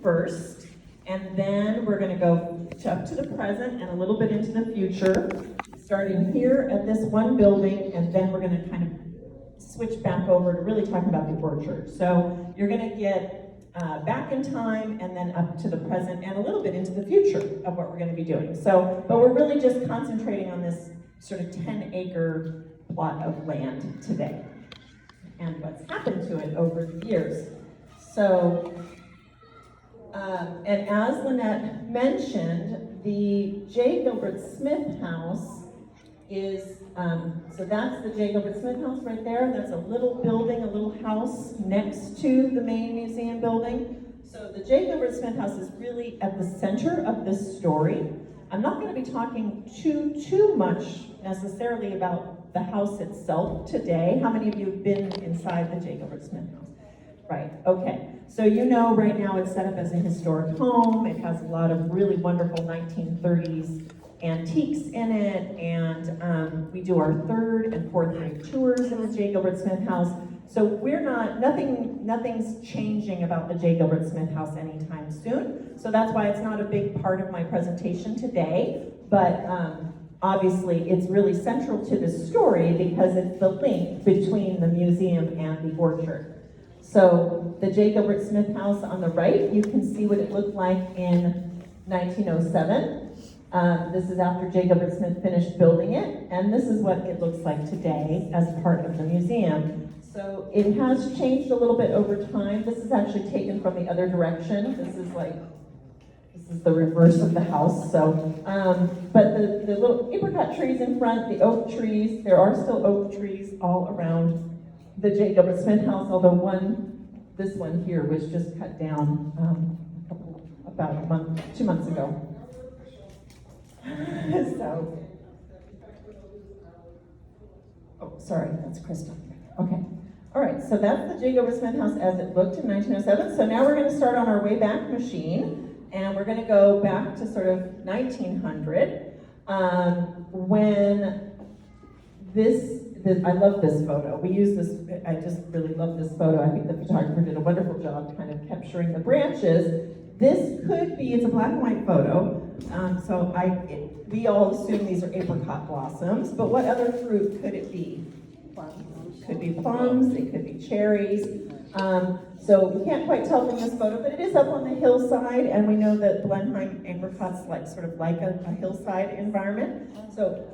first, and then we're going to go up to the present and a little bit into the future, starting here at this one building, and then we're going to kind of switch back over to really talking about the orchard. So you're going to get back in time and then up to the present and a little bit into the future of what we're going to be doing. So, but we're really just concentrating on this sort of 10-acre plot of land today and what's happened to it over the years. So, and as Lynette mentioned, the J. Gilbert Smith House is, so that's the J. Gilbert Smith House right there. That's a little building, a little house next to the main museum building. So the J. Gilbert Smith House is really at the center of this story. I'm not going to be talking too much necessarily about the house itself today. How many of you have been inside the J. Gilbert Smith House? Right, okay. So you know right now it's set up as a historic home. It has a lot of really wonderful 1930s antiques in it, and we do our 3rd and 4th grade tours in the J. Gilbert Smith House. So we're nothing's changing about the J. Gilbert Smith House anytime soon. So that's why it's not a big part of my presentation today, but obviously it's really central to the story because it's the link between the museum and the orchard. So the J. Gilbert Smith House on the right, you can see what it looked like in 1907. This is after J. Gilbert Smith finished building it, and this is what it looks like today as part of the museum. So it has changed a little bit over time. This is actually taken from the other direction. This is the reverse of the house. So, but the little apricot trees in front, the oak trees, there are still oak trees all around the J. Gilbert Smith House, although this one here was just cut down about 2 months ago. So, oh, sorry, that's Krista. Okay. All right, so that's the J. Gilbert Smith House as it looked in 1907. So now we're going to start on our Wayback Machine, and we're going to go back to sort of 1900, when I love this photo. We use this, I just really love this photo. I think the photographer did a wonderful job kind of capturing the branches. This could be, it's a black and white photo, so we all assume these are apricot blossoms, but what other fruit could it be? Plums. Could be plums, it could be cherries. So you can't quite tell from this photo, but it is up on the hillside, and we know that Blenheim apricots sort of like a hillside environment. So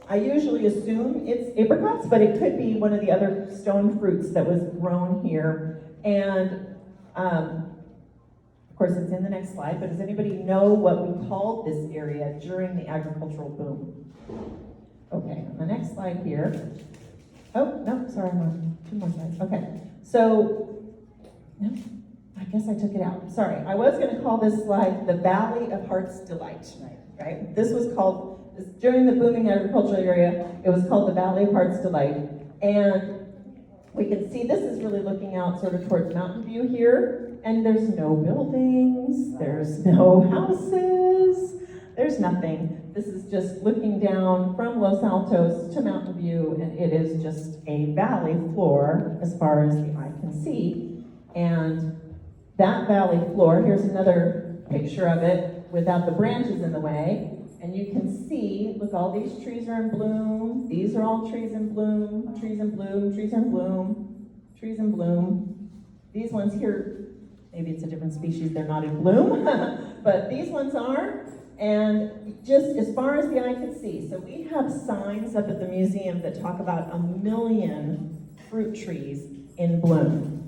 I usually assume it's apricots, but it could be one of the other stone fruits that was grown here. And of course, it's in the next slide, but does anybody know what we called this area during the agricultural boom? Okay, on the next slide here. Oh, no, sorry, two more slides. Okay, so, no, I guess I took it out. Sorry, I was going to call this slide the Valley of Heart's Delight, right? This was called, during the booming agricultural area, it was called the Valley of Heart's Delight. And we can see this is really looking out sort of towards Mountain View here, and there's no buildings, there's no houses, there's nothing. This is just looking down from Los Altos to Mountain View, and it is just a valley floor as far as the eye can see. And that valley floor, here's another picture of it without the branches in the way. And you can see, look, all these trees are in bloom. These are all trees in bloom, trees in bloom, trees in bloom, trees in bloom. These ones here, maybe it's a different species, they're not in bloom, but these ones are. And just as far as the eye can see, so we have signs up at the museum that talk about 1 million fruit trees in bloom.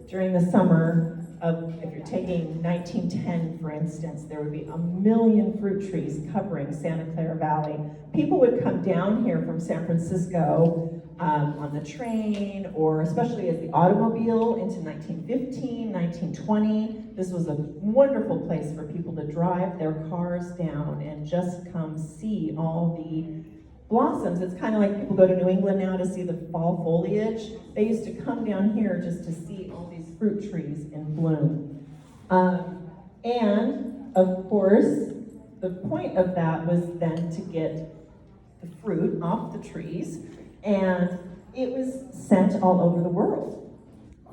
During the summer of, if you're taking 1910, for instance, there would be 1 million fruit trees covering Santa Clara Valley. People would come down here from San Francisco on the train, or especially as the automobile into 1915, 1920. This was a wonderful place for people to drive their cars down and just come see all the blossoms. It's kind of like people go to New England now to see the fall foliage. They used to come down here just to see all these fruit trees in bloom. And of course, the point of that was then to get the fruit off the trees, and it was sent all over the world.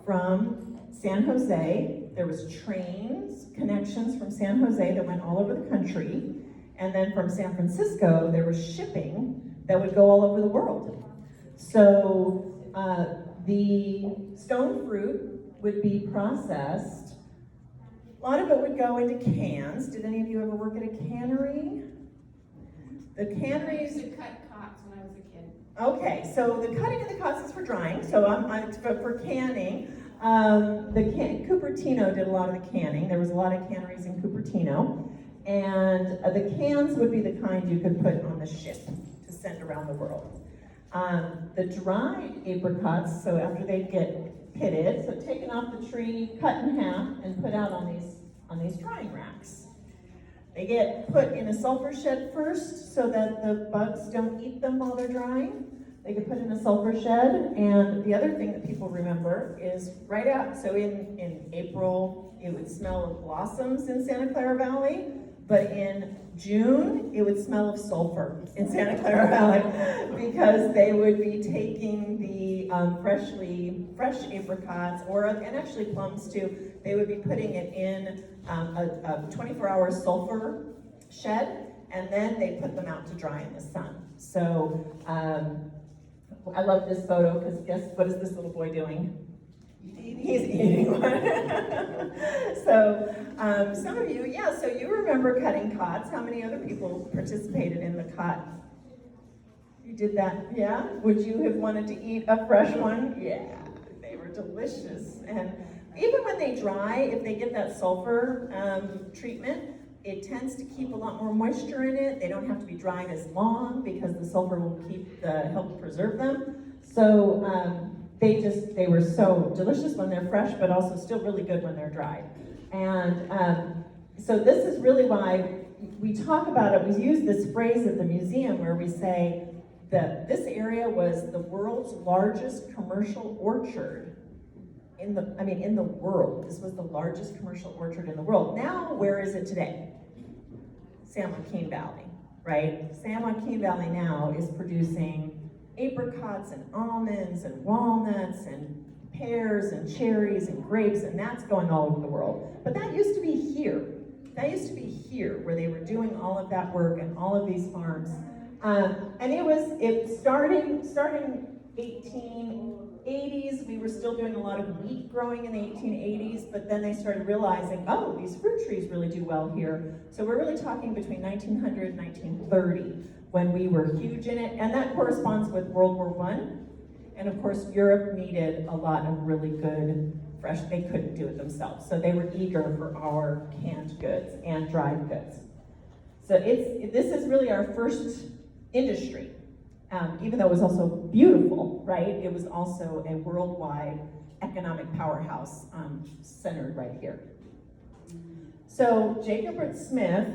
From San Jose there was trains, connections from San Jose that went all over the country, and then from San Francisco, there was shipping that would go all over the world. So the stone fruit would be processed. A lot of it would go into cans. Did any of you ever work at a cannery? The canneries. I used to cut cots when I was a kid. Okay, so the cutting of the cots is for drying. So for canning, Cupertino did a lot of the canning. There was a lot of canneries in Cupertino, and the cans would be the kind you could put on the ship to send around the world. The dried apricots, so after they get pitted, so taken off the tree, cut in half, and put out on these drying racks. They get put in a sulfur shed first so that the bugs don't eat them while they're drying. They get put in a sulfur shed, and the other thing that people remember is right out, so in April, it would smell of blossoms in Santa Clara Valley, but in June, it would smell of sulfur in Santa Clara Valley because they would be taking the fresh apricots, and actually plums too, they would be putting it in a 24-hour sulfur shed, and then they put them out to dry in the sun. So I love this photo because guess what is this little boy doing? He's eating one. So some of you, so you remember cutting cots. How many other people participated in the cot? You did that, yeah? Would you have wanted to eat a fresh one? Yeah, they were delicious. And even when they dry, if they get that sulfur treatment, it tends to keep a lot more moisture in it. They don't have to be dried as long because the sulfur will help preserve them. So they were so delicious when they're fresh, but also still really good when they're dried. And so this is really why we talk about it. We use this phrase at the museum where we say that this area was the world's largest commercial orchard in the world. This was the largest commercial orchard in the world. Now, where is it today? San Joaquin Valley, right? San Joaquin Valley now is producing apricots and almonds and walnuts and pears and cherries and grapes, and that's going all over the world. But that used to be here. That used to be here where they were doing all of that work and all of these farms. And it starting 1880s, we were still doing a lot of wheat growing in the 1880s, but then they started realizing, oh, these fruit trees really do well here. So we're really talking between 1900 and 1930 when we were huge in it, and that corresponds with World War I. And of course, Europe needed a lot of really good fresh, they couldn't do it themselves. So they were eager for our canned goods and dried goods. So this is really our first industry. Even though it was also beautiful, right? It was also a worldwide economic powerhouse centered right here. So Jacob Smith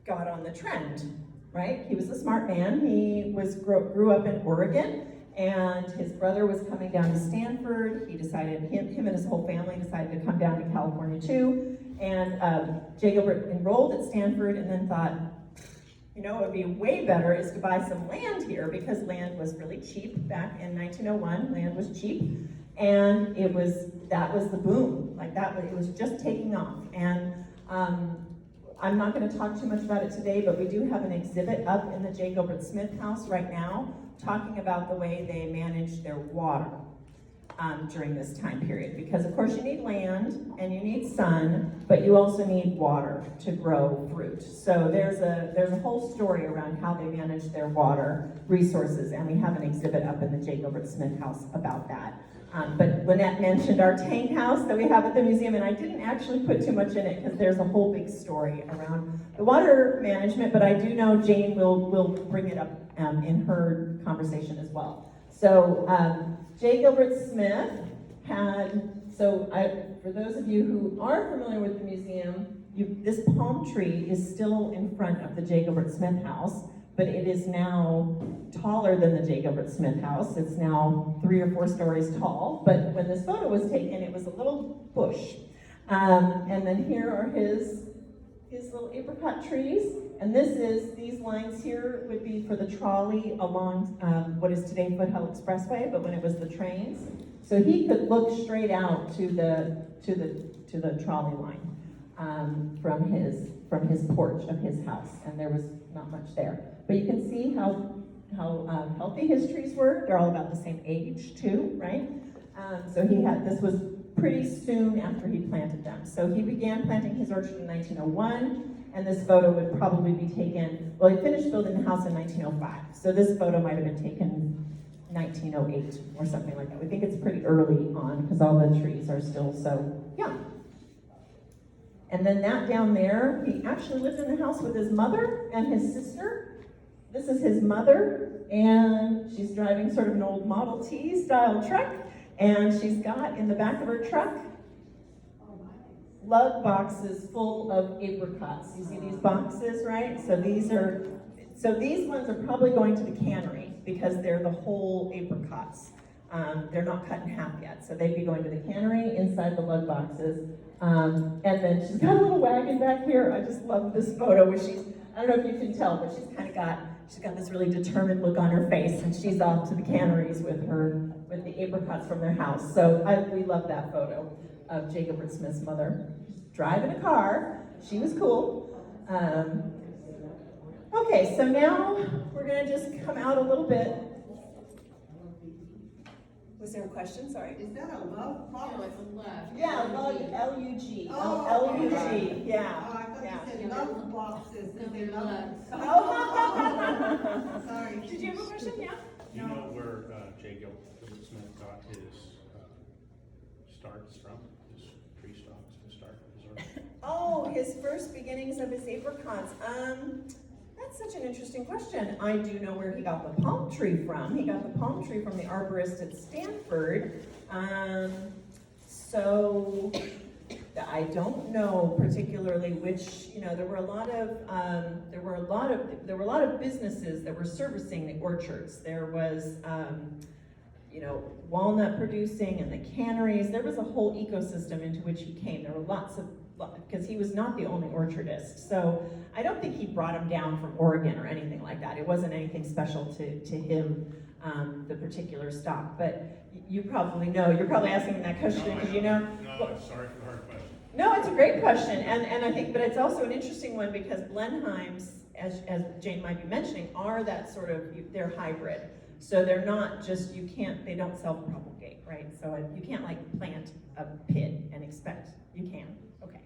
got on the trend, right? He was a smart man. He grew up in Oregon, and his brother was coming down to Stanford. He decided, him and his whole family decided to come down to California too. And Jacob enrolled at Stanford and then thought, it would be way better is to buy some land here because land was really cheap back in 1901. Land was cheap, and that was the boom. It was just taking off. And I'm not going to talk too much about it today, but we do have an exhibit up in the J. Gilbert Smith House right now talking about the way they manage their water during this time period. Because of course you need land and you need sun, but you also need water to grow fruit. So there's a whole story around how they manage their water resources, and we have an exhibit up in the J. Gilbert Smith House about that. But Lynette mentioned our tank house that we have at the museum, and I didn't actually put too much in it because there's a whole big story around the water management, but I do know Jane will bring it up in her conversation as well. So J. Gilbert Smith for those of you who are familiar with the museum, this palm tree is still in front of the J. Gilbert Smith House, but it is now taller than the J. Gilbert Smith House. It's now 3 or 4 stories tall, but when this photo was taken, it was a little bush. And then here are his little apricot trees, and these lines here would be for the trolley along what is today Foothill Expressway, but when it was the trains. So he could look straight out to the trolley line from his porch of his house, and there was not much there. But you can see how healthy his trees were. They're all about the same age too, right? So this was pretty soon after he planted them. So he began planting his orchard in 1901, and this photo would probably be taken, well, he finished building the house in 1905. So this photo might have been taken 1908 or something like that. We think it's pretty early on because all the trees are still so young. And then that down there, he actually lived in the house with his mother and his sister. This is his mother, and she's driving sort of an old Model T style truck, and she's got in the back of her truck lug boxes full of apricots. You see these boxes, right? So these ones are probably going to the cannery because they're the whole apricots. They're not cut in half yet, so they'd be going to the cannery inside the lug boxes. And then she's got a little wagon back here. I just love this photo where I don't know if you can tell, but she's got this really determined look on her face, and she's off to the canneries with the apricots from their house. So we love that photo of J. Gilbert Smith's mother driving a car. She was cool. Okay, so now we're gonna just come out a little bit. Was there a question? Sorry. Is that a love box? No, it's a left. Yeah, lug, L-U-G. Oh, L-U-G, okay. yeah. Oh, I thought Yeah. you said love boxes, No, and they they're love. lugs. Oh. Sorry. Did you have a question? Yeah? Do you know where J. Gilbert Smith got his starts from, his tree stalks to start his orchard? Oh, his first beginnings of his apricots. That's such an interesting question. I do know where he got the palm tree from. He got the palm tree from the arborist at Stanford. So I don't know particularly which. There were a lot of businesses that were servicing the orchards. There was walnut producing and the canneries. There was a whole ecosystem into which he came. There were because he was not the only orchardist. So I don't think he brought him down from Oregon or anything like that. It wasn't anything special to him, the particular stock. But you probably know. You're probably asking that question because you know. No, sorry for the hard question. No, it's a great question, and I think, but it's also an interesting one because Blenheims, as Jane might be mentioning, are that sort of, they're hybrid. So they're not just, they don't self-propagate, right? So you can't like plant a pit and expect, you can. Okay.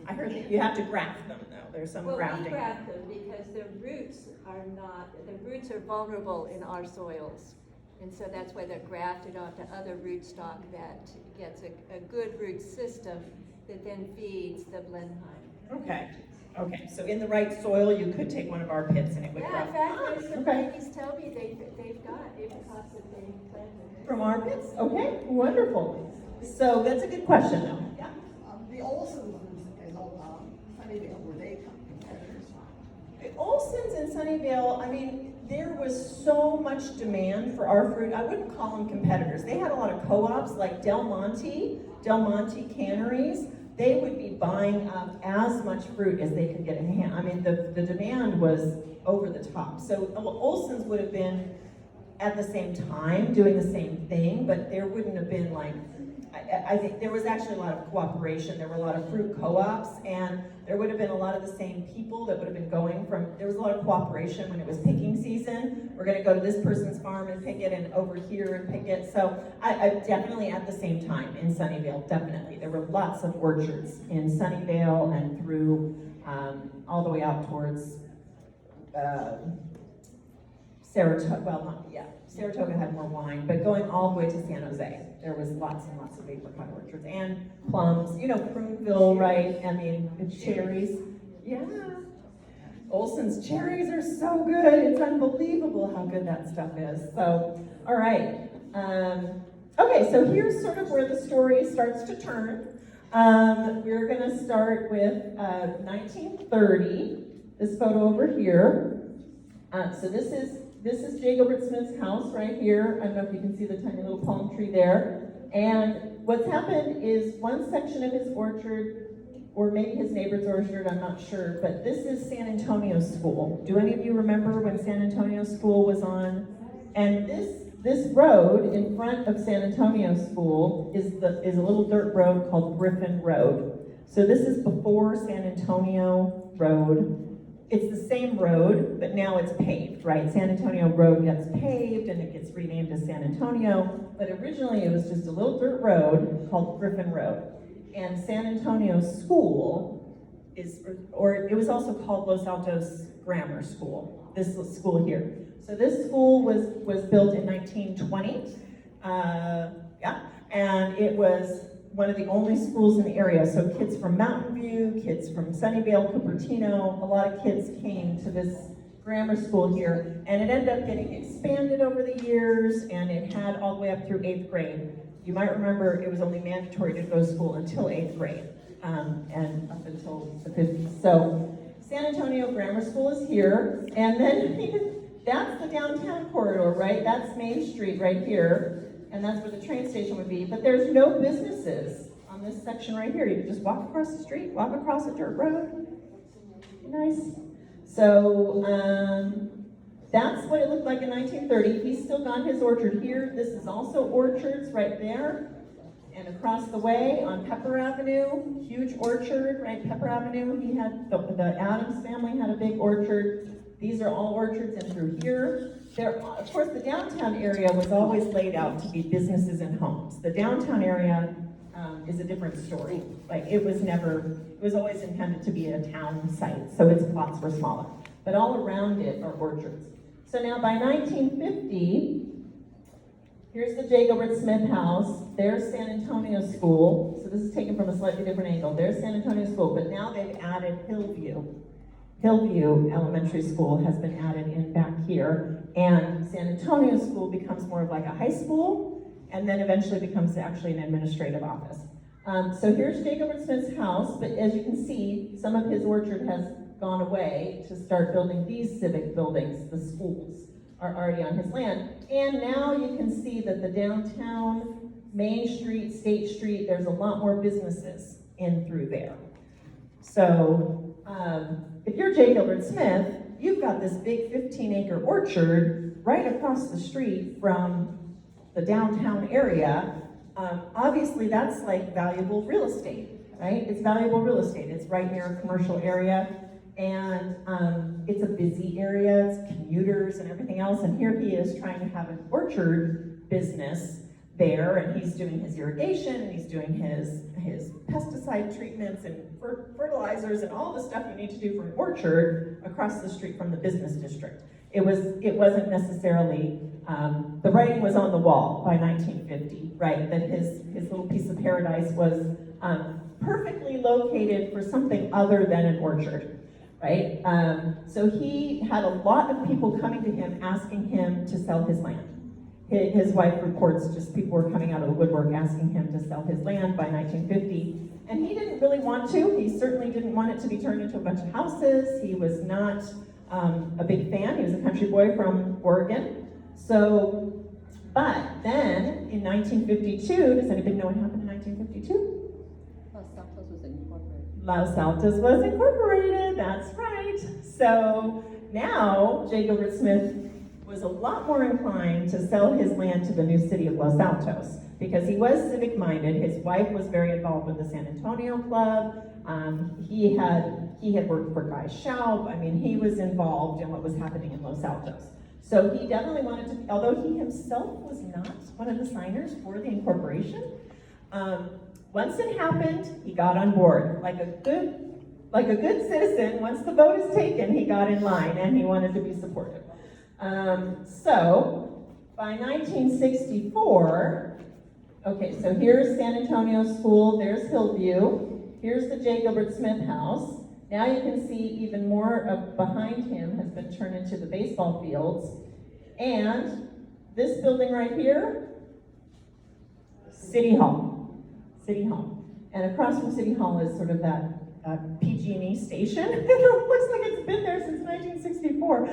I heard that you have to graft them though. There's some grafting. We graft them because the roots are vulnerable in our soils. And so that's why they're grafted onto other rootstock that gets a good root system that then feeds the Blenheim. Okay. So in the right soil, you could take one of our pits and it would Yeah, grow. in fact, there's some Okay. ladies tell me they've got apricots that they planted. From our pits? Okay, wonderful. So that's a good question though. Yeah. The Olsons and Sunnyvale, were they competitors? The Olsons in Sunnyvale, I mean, there was so much demand for our fruit. I wouldn't call them competitors. They had a lot of co-ops like Del Monte Canneries. They would be buying up as much fruit as they could get in hand. I mean, the demand was over the top. So Olson's would have been at the same time doing the same thing, but there wouldn't have been like, I think there was actually a lot of cooperation. There were a lot of fruit co-ops, and there would have been a lot of the same people that would have been going from, there was a lot of cooperation when it was picking season. We're gonna go to this person's farm and pick it, and over here and pick it. So I definitely at the same time in Sunnyvale, definitely. There were lots of orchards in Sunnyvale and through all the way out towards Saratoga, Saratoga had more wine, but going all the way to San Jose, there was lots and lots of apricot orchards and plums, Pruneville, right? I mean, the cherries. Yeah. Olson's cherries are so good. It's unbelievable how good that stuff is. So, all right. Okay, so here's sort of where the story starts to turn. We're gonna start with 1930, this photo over here. So this is J. Gilbert Smith's house right here. I don't know if you can see the tiny little palm tree there. And what's happened is one section of his orchard, or maybe his neighbor's orchard, I'm not sure, but this is San Antonio School. Do any of you remember when San Antonio School was on? And this this road in front of San Antonio School is a little dirt road called Griffin Road. So this is before San Antonio Road. It's the same road, but now it's paved, right? San Antonio Road gets paved and it gets renamed as San Antonio, but originally it was just a little dirt road called Griffin Road. And San Antonio School or it was also called Los Altos Grammar School, this school here. So this school was built in 1920, and it was one of the only schools in the area. So kids from Mountain View, kids from Sunnyvale, Cupertino, a lot of kids came to this grammar school here, and it ended up getting expanded over the years, and it had all the way up through 8th grade. You might remember it was only mandatory to go to school until 8th grade, and up until the 50s. So San Antonio Grammar School is here, and then that's the downtown corridor, right? That's Main Street right here. And that's where the train station would be, but there's no businesses on this section right here. You can just walk across the street, walk across a dirt road. Nice. So that's what it looked like in 1930. He's still got his orchard here. This is also orchards right there. And across the way on Pepper Avenue, huge orchard, right? Pepper Avenue, he had, the Adams family had a big orchard. These are all orchards in through here. Of course, the downtown area was always laid out to be businesses and homes. The downtown area is a different story. Like it was always intended to be a town site, so its plots were smaller. But all around it are orchards. So now by 1950, here's the J. Gilbert Smith house. There's San Antonio School. So this is taken from a slightly different angle. There's San Antonio School, but now they've added Hillview. Hillview Elementary School has been added in back here, and San Antonio School becomes more of like a high school, and then eventually becomes actually an administrative office. So here's J. Gilbert Smith's house, but as you can see, some of his orchard has gone away to start building these civic buildings. The schools are already on his land, and now you can see that the downtown, Main Street, State Street, there's a lot more businesses in through there. So, if you're J. Gilbert Smith, you've got this big 15-acre orchard right across the street from the downtown area. Obviously, that's like valuable real estate, right? It's valuable real estate. It's right near a commercial area, and it's a busy area. It's commuters and everything else. And here he is trying to have an orchard business there, and he's doing his irrigation, and he's doing his pesticide treatments and fertilizers and all the stuff you need to do for an orchard across the street from the business district. It wasn't necessarily, the writing was on the wall by 1950, right? That his little piece of paradise was perfectly located for something other than an orchard, right? So he had a lot of people coming to him asking him to sell his land. His wife reports just people were coming out of the woodwork asking him to sell his land by 1950. And he didn't really want to. He certainly didn't want it to be turned into a bunch of houses. He was not a big fan. He was a country boy from Oregon. So, but then in 1952, does anybody know what happened in 1952? Los Altos was incorporated. Los Altos was incorporated, that's right. So now J. Gilbert Smith was a lot more inclined to sell his land to the new city of Los Altos because he was civic minded. His wife was very involved with the San Antonio Club. He had worked for Guy Schaub. I mean, he was involved in what was happening in Los Altos. So he definitely wanted to, although he himself was not one of the signers for the incorporation, once it happened, he got on board. Like a good citizen, once the vote is taken, he got in line and he wanted to be supportive. So by 1964, okay, so here's San Antonio School, there's Hillview, here's the J. Gilbert Smith house. Now you can see even more of behind him has been turned into the baseball fields. And this building right here, City Hall. City Hall. And across from City Hall is sort of that PG&E station. It looks like it's been there since 1964.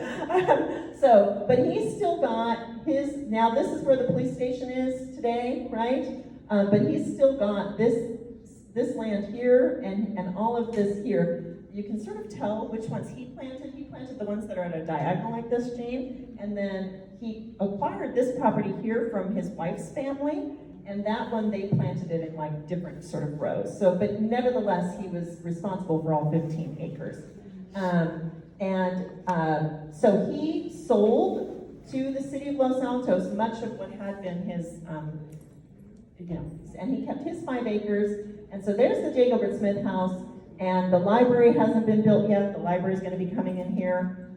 But he's still got his, now this is where the police station is today, right? But he's still got this this land here and all of this here. You can sort of tell which ones he planted. He planted the ones that are at a diagonal like this, Jane, and then he acquired this property here from his wife's family, and that one they planted it in like different sort of rows. So, but nevertheless, he was responsible for all 15 acres. So he sold to the city of Los Altos much of what had been his, and he kept his 5 acres. And so there's the J. Gilbert Smith house, and the library hasn't been built yet. The library is going to be coming in here.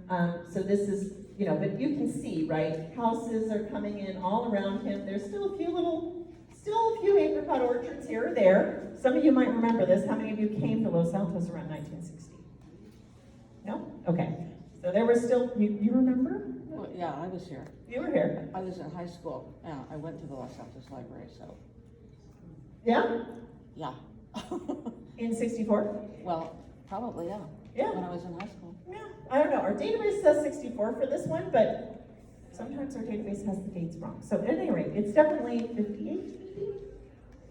So this is, but you can see, right? Houses are coming in all around him. There's still a few apricot orchards here or there. Some of you might remember this. How many of you came to Los Altos around 1960? No? Okay. So there were still, you remember? Well, yeah, I was here. You were here. I was in high school. Yeah, I went to the Los Altos Library, so, Yeah? yeah. In 64? Well, probably, yeah. Yeah. When I was in high school. Yeah. I don't know. Our database says 64 for this one, but sometimes our database has the dates wrong. So at any rate, it's definitely 58, maybe?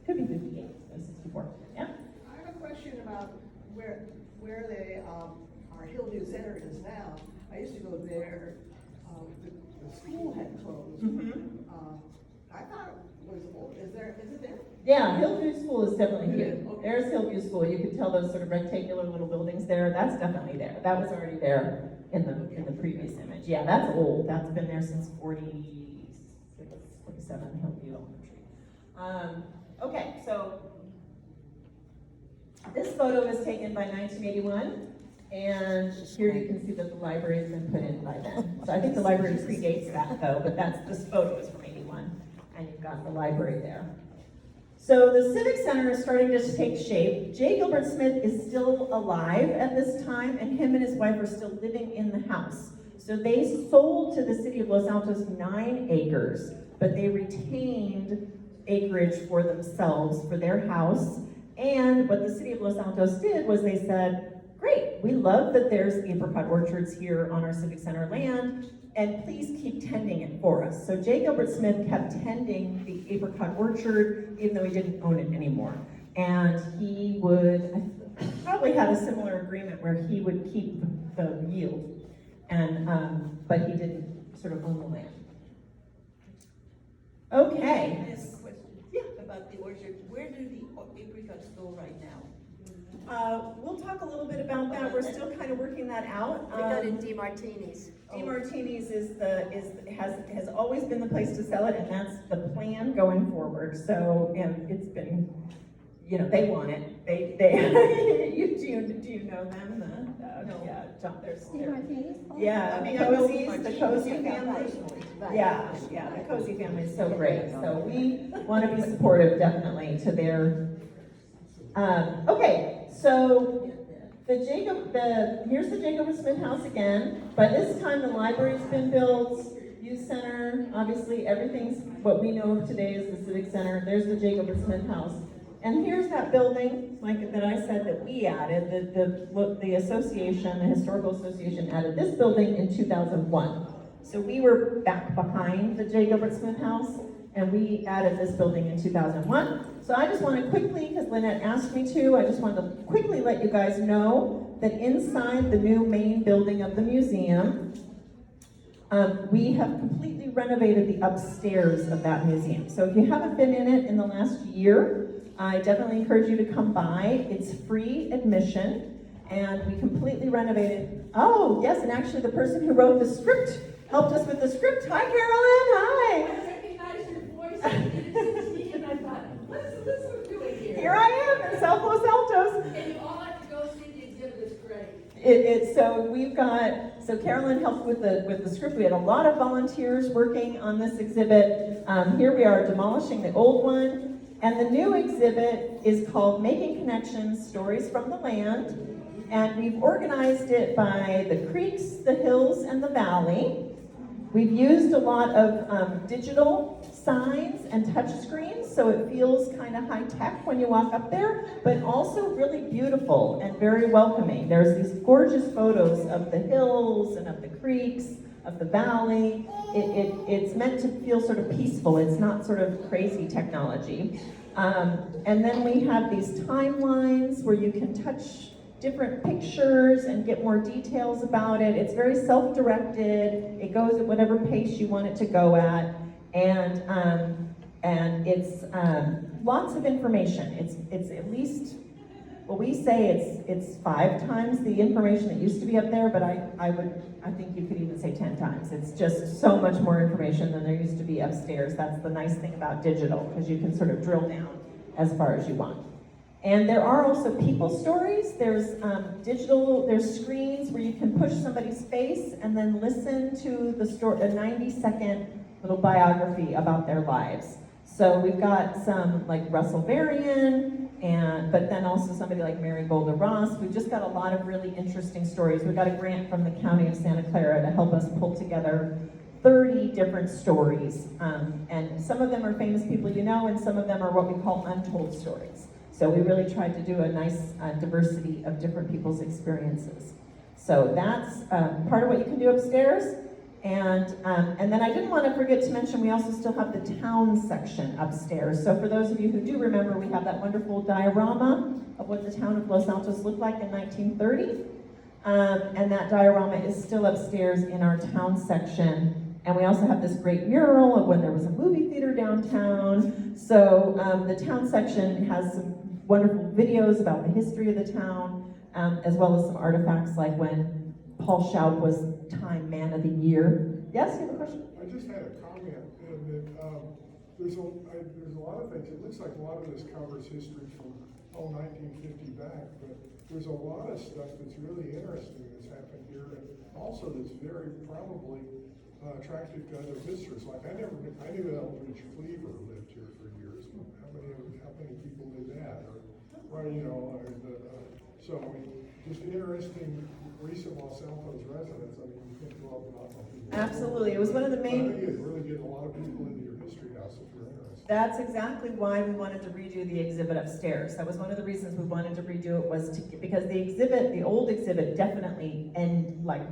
Could be 58, so 64. Yeah? I have a question about where our Hillview Center is now. I used to go there, the school had closed. Mm-hmm. I thought it was old. Is it there? Yeah, Hillview School is definitely here. Okay. There's Hillview School. You can tell those sort of rectangular little buildings there. That's definitely there. That was already there in the previous image. Yeah, that's old. That's been there since 46, 47, Hillview Elementary. Okay, so this photo was taken by 1981. And here you can see that the library has been put in by then. So I think the library predates that though, but this photo is from 81. And you've got the library there. So the Civic Center is starting to take shape. J. Gilbert Smith is still alive at this time, and him and his wife are still living in the house. So they sold to the city of Los Altos 9 acres, but they retained acreage for themselves, for their house. And what the city of Los Altos did was they said, great, we love that there's apricot orchards here on our Civic Center land, and please keep tending it for us. So J. Gilbert Smith kept tending the apricot orchard, even though he didn't own it anymore. And he would, probably had a similar agreement where he would keep the yield, but he didn't sort of own the land. Okay. I have a question. Yeah. About the orchard. Where do the apricots go right now? We'll talk a little bit about that. We're still kind of working that out. We got in DeMartini's. DeMartini's has always been the place to sell it, and that's the plan going forward. So, and it's been, they want it. They do you know them? No. Yeah, John, there's. Martinez? Yeah, I mean, the I know Cozy family. personally, but- Yeah, the Cozy family is so great. So we want to be supportive, definitely, to their. Okay, so here's the J. Gilbert Smith house again. By this time, the library's been built, youth center, obviously everything's what we know of today is the Civic Center. There's the J. Gilbert Smith house. And here's that building, like that I said that we added, the association, the Historical Association added this building in 2001. So we were back behind the J. Gilbert Smith house, and we added this building in 2001. So I just want to quickly, because Lynette asked me to, I just wanted to quickly let you guys know that inside the new main building of the museum, we have completely renovated the upstairs of that museum. So if you haven't been in it in the last year, I definitely encourage you to come by. It's free admission, and we completely renovated. Oh, yes, and actually the person who wrote the script helped us with the script. Hi, Carolyn, hi. I recognized your voice and didn't see, and I thought, what's this doing here? Here I am in South Los Altos. And you all have to go see the exhibit, it's great. So Carolyn helped with the script. We had a lot of volunteers working on this exhibit. Here we are demolishing the old one. And the new exhibit is called Making Connections, Stories from the Land. And we've organized it by the creeks, the hills, and the valley. We've used a lot of digital signs and touch screens, so it feels kind of high-tech when you walk up there, but also really beautiful and very welcoming. There's these gorgeous photos of the hills and of the creeks, of the valley. It's meant to feel sort of peaceful. It's not sort of crazy technology. And then we have these timelines where you can touch different pictures and get more details about it. It's very self-directed. It goes at whatever pace you want it to go at, and it's lots of information. It's at least, well, we say it's 5 times the information that used to be up there, but I think you could even say 10 times. It's just so much more information than there used to be upstairs. That's the nice thing about digital, because you can sort of drill down as far as you want. And there are also people stories. There's there's screens where you can push somebody's face and then listen to the story, a 90-second little biography about their lives. So we've got some like Russell Varian, but then also somebody like Mary Golda Ross. We've just got a lot of really interesting stories. We got a grant from the County of Santa Clara to help us pull together 30 different stories. And some of them are famous people you know, and some of them are what we call untold stories. So we really tried to do a nice diversity of different people's experiences. So that's part of what you can do upstairs. And then I didn't want to forget to mention, we also still have the town section upstairs. So for those of you who do remember, we have that wonderful diorama of what the town of Los Altos looked like in 1930. And that diorama is still upstairs in our town section. And we also have this great mural of when there was a movie theater downtown. So the town section has some wonderful videos about the history of the town, as well as some artifacts like when Paul Schaub was Time Man of the Year. Yes, you have a question? I just had a comment, and that there's a lot of things. It looks like a lot of this covers history from 1950 back, but there's a lot of stuff that's really interesting that's happened here, and also that's very probably attractive to other visitors. Like I knew Eldridge Cleaver lived here for years. How many people did that? Or you know, so I mean, just interesting recent Los Altos residents. I mean, you can't go up and knock on people. Absolutely, it was one of the main. I think you'd really get a lot of people into your history house if you're interested. That's exactly why we wanted to redo the exhibit upstairs. That was one of the reasons we wanted to redo it, was because the old exhibit definitely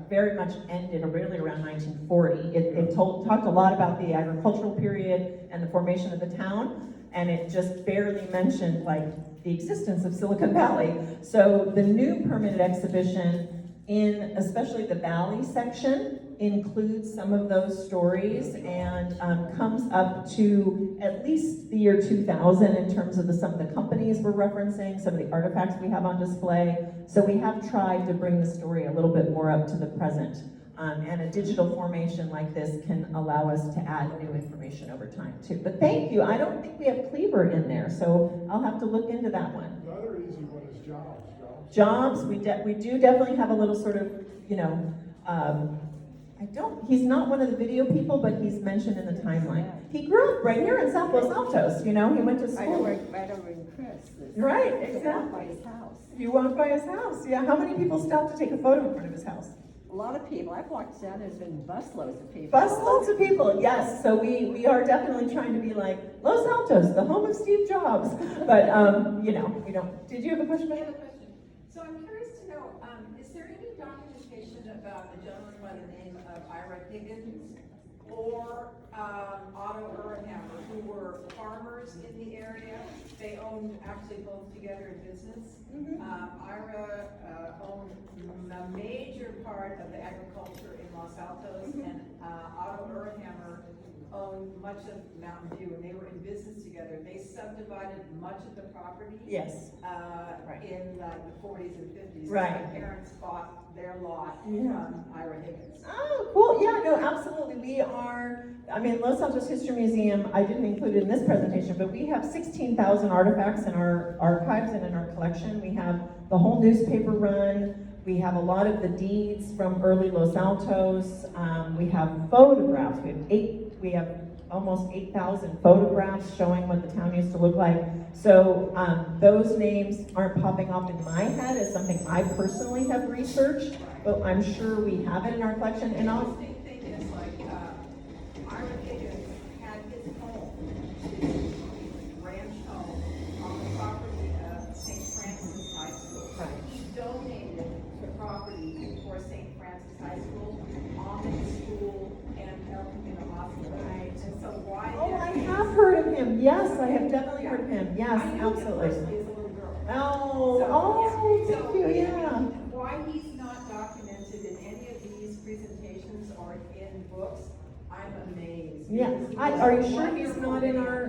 very much ended really around 1940. It talked a lot about the agricultural period and the formation of the town, and it just barely mentioned the existence of Silicon Valley. So the new permanent exhibition, in especially the Valley section, includes some of those stories and comes up to at least the year 2000 in terms of some of the companies we're referencing, some of the artifacts we have on display. So we have tried to bring the story a little bit more up to the present. And a digital formation like this can allow us to add new information over time too. But thank you. I don't think we have Cleaver in there, so I'll have to look into that one. The other easy one is jobs. Jobs, we do definitely have a little sort of, he's not one of the video people, but he's mentioned in the timeline. He grew up right here in South Los Altos, he went to school. Right over in Chris. Right, exactly. By his house. You walk by his house, yeah. How many people stopped to take a photo in front of his house? A lot of people. I've walked down, there's been busloads of people. Busloads of people, yes. So we are definitely trying to be like Los Altos, the home of Steve Jobs. But, we don't. Did you have a question? I have a question. So I'm curious to know, is there any documentation about a gentleman by the name of Ira Higgins or Otto Ehrenhammer, who were farmers in the area? They owned actually both together in business. Ira owned a major part of the agriculture in Los Altos, and Otto Ehrenhammer owned much of Mountain View, and they were in business together. They subdivided much of the property. Yes. In the 40s and 50s. Right. My parents bought their lot from Ira Higgins. Oh, cool. Yeah, no, absolutely. We are, Los Altos History Museum, I didn't include it in this presentation, but we have 16,000 artifacts in our archives and in our collection. We have the whole newspaper run. We have a lot of the deeds from early Los Altos. We have photographs. We have almost 8,000 photographs showing what the town used to look like. So those names aren't popping up in my head as something I personally have researched, but I'm sure we have it in our collection. And I'll The interesting thing is, Ira Higgins had his home, ranch home, on the property of St. Francis High School. Right. He donated the property for St. Francis High School, Almond School, and El Camino Hospital. Right. And so why? I have heard of him. Yes, I have definitely heard of him. yes, I knew him absolutely. personally as a little girl. Oh, So, oh, yeah. thank So, you, yeah. Why he's not documented in any of these presentations or in books, I'm amazed. Yeah, Because he are you was a sure he's wonderful not in man. our,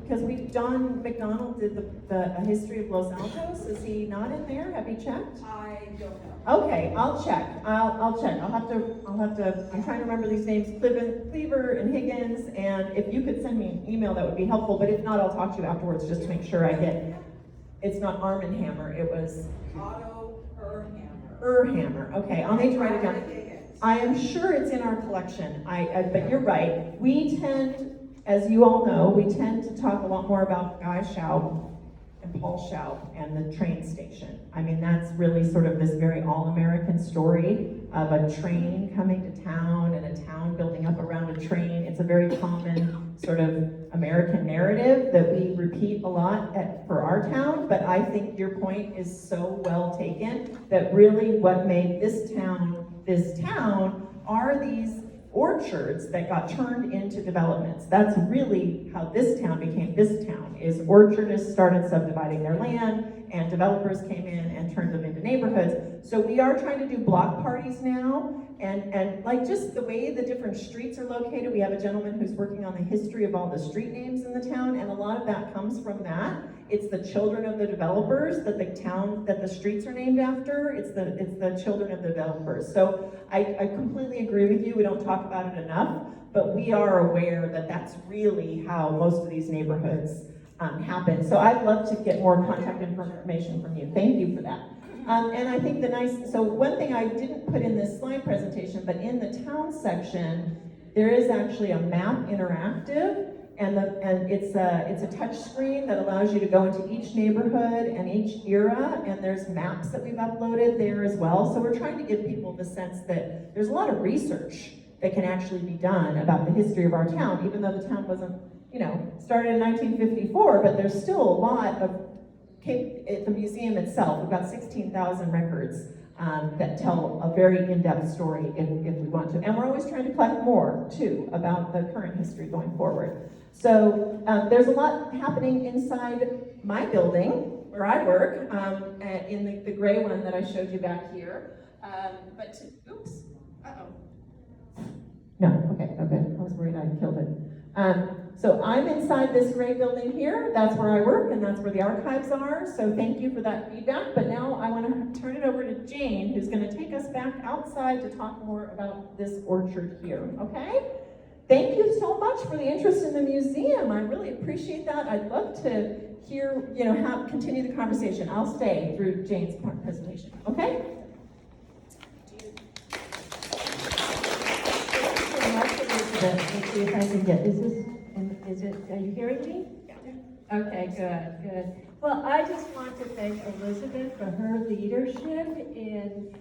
because Don McDonald did the history of Los Altos, is he not in there, have you checked? I don't know. Okay, I'll check, I'll check, I'll have to, I'm trying to remember these names, Cleaver and Higgins, and if you could send me an email, that would be helpful, but if not, I'll talk to you afterwards, just to make sure I get, it's not Arm and Hammer, it was Otto Erhammer. Erhammer, okay, I'll need to write it down. Higgins. I am sure it's in our collection, but you're right. We tend, as you all know, we tend to talk a lot more about Guy Schaub and Paul Schaub and the train station. I mean, that's really sort of this very all-American story of a train coming to town and a town building up around a train. It's a very common sort of American narrative that we repeat a lot for our town, but I think your point is so well taken that really what made this town are these orchards that got turned into developments. That's really how this town became this town, is orchardists started subdividing their land and developers came in and turned them into neighborhoods. So we are trying to do block parties now, and like just the way the different streets are located, we have a gentleman who's working on the history of all the street names in the town, and a lot of that comes from that. It's the children of the developers that the streets are named after. It's the children of the developers. So I completely agree with you. We don't talk about it enough, but we are aware that that's really how most of these neighborhoods happen. So I'd love to get more contact information from you. Thank you for that. And I think so one thing I didn't put in this slide presentation, but in the town section, there is actually a map interactive. And it's a touch screen that allows you to go into each neighborhood and each era, and there's maps that we've uploaded there as well. So we're trying to give people the sense that there's a lot of research that can actually be done about the history of our town, even though the town wasn't, started in 1954, but there's still a lot of, at the museum itself, we've got 16,000 records that tell a very in-depth story if we want to. And we're always trying to collect more, too, about the current history going forward. So there's a lot happening inside my building, where I work, in the gray one that I showed you back here. Oops, uh-oh. No, okay, I was worried I killed it. So I'm inside this gray building here. That's where I work, and that's where the archives are. So thank you for that feedback. But now I want to turn it over to Jane, who's going to take us back outside to talk more about this orchard here, okay? Thank you so much for the interest in the museum. I really appreciate that. I'd love to hear, continue the conversation. I'll stay through Jane's presentation, okay? Let's see if I can get, are you hearing me? Yeah. Okay, good. Well, I just want to thank Elizabeth for her leadership in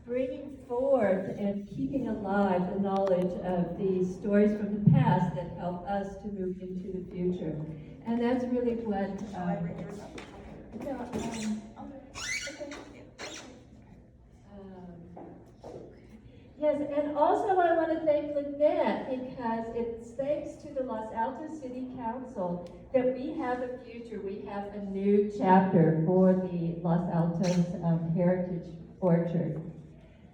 bringing forth and keeping alive the knowledge of these stories from the past that help us to move into the future. And that's really what, yes, and also I want to thank Lynette, because it's thanks to the Los Altos City Council that we have a future. We have a new chapter for the Los Altos Heritage Orchard.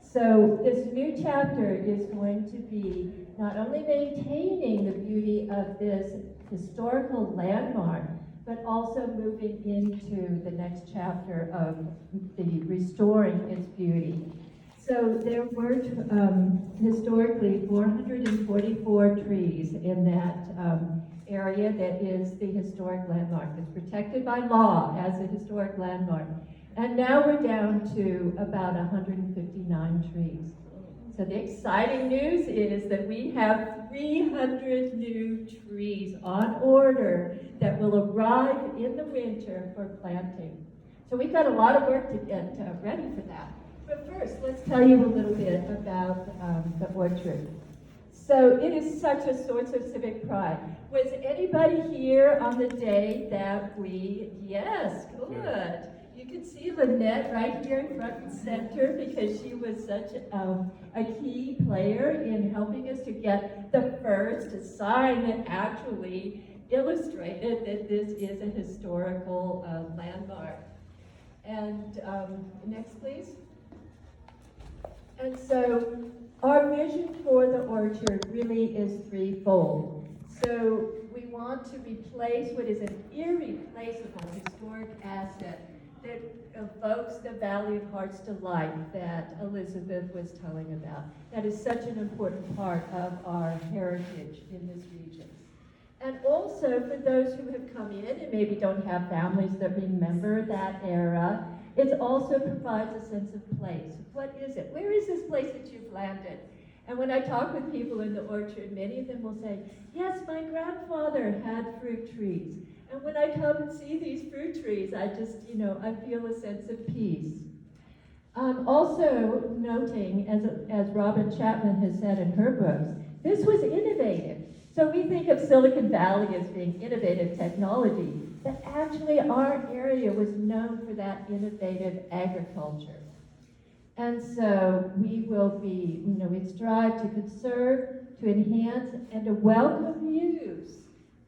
So this new chapter is going to be not only maintaining the beauty of this historical landmark, but also moving into the next chapter of the restoring its beauty. So there were historically 444 trees in that area that is the historic landmark. It's protected by law as a historic landmark. And now we're down to about 159 trees. So the exciting news is that we have 300 new trees on order that will arrive in the winter for planting. So we've got a lot of work to get ready for that. But first, let's tell you a little bit about the orchard. So it is such a source of civic pride. Was anybody here on the day that yes, good. You can see Lynette right here in front and center, because she was such a key player in helping us to get the first sign that actually illustrated that this is a historical landmark. And next, please. And so our vision for the orchard really is threefold. So we want to replace what is an irreplaceable historic asset that evokes the Valley of Heart's Delight that Elizabeth was telling about. That is such an important part of our heritage in this region. And also for those who have come in and maybe don't have families that remember that era, it also provides a sense of place. What is it? Where is this place that you've landed? And when I talk with people in the orchard, many of them will say, yes, my grandfather had fruit trees. And when I come and see these fruit trees, I just, I feel a sense of peace. Also noting, as Robin Chapman has said in her books, this was innovative. So we think of Silicon Valley as being innovative technology, but actually our area was known for that innovative agriculture. And so we will be, we strive to conserve, to enhance, and to welcome use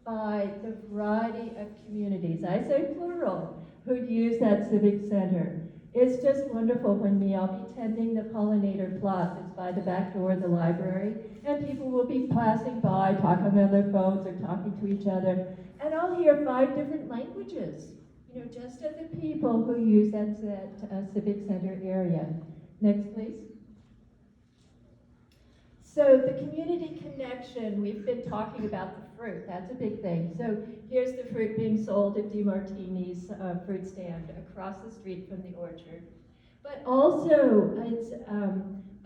by the variety of communities, I say plural, who use that civic center. It's just wonderful when I'll be tending the pollinator plot that's by the back door of the library, and people will be passing by, talking on their phones or talking to each other, and I'll hear 5 different languages, just of the people who use that civic center area. Next, please. So the community connection, we've been talking about the fruit, that's a big thing. So here's the fruit being sold at DeMartini's fruit stand across the street from the orchard. But also it's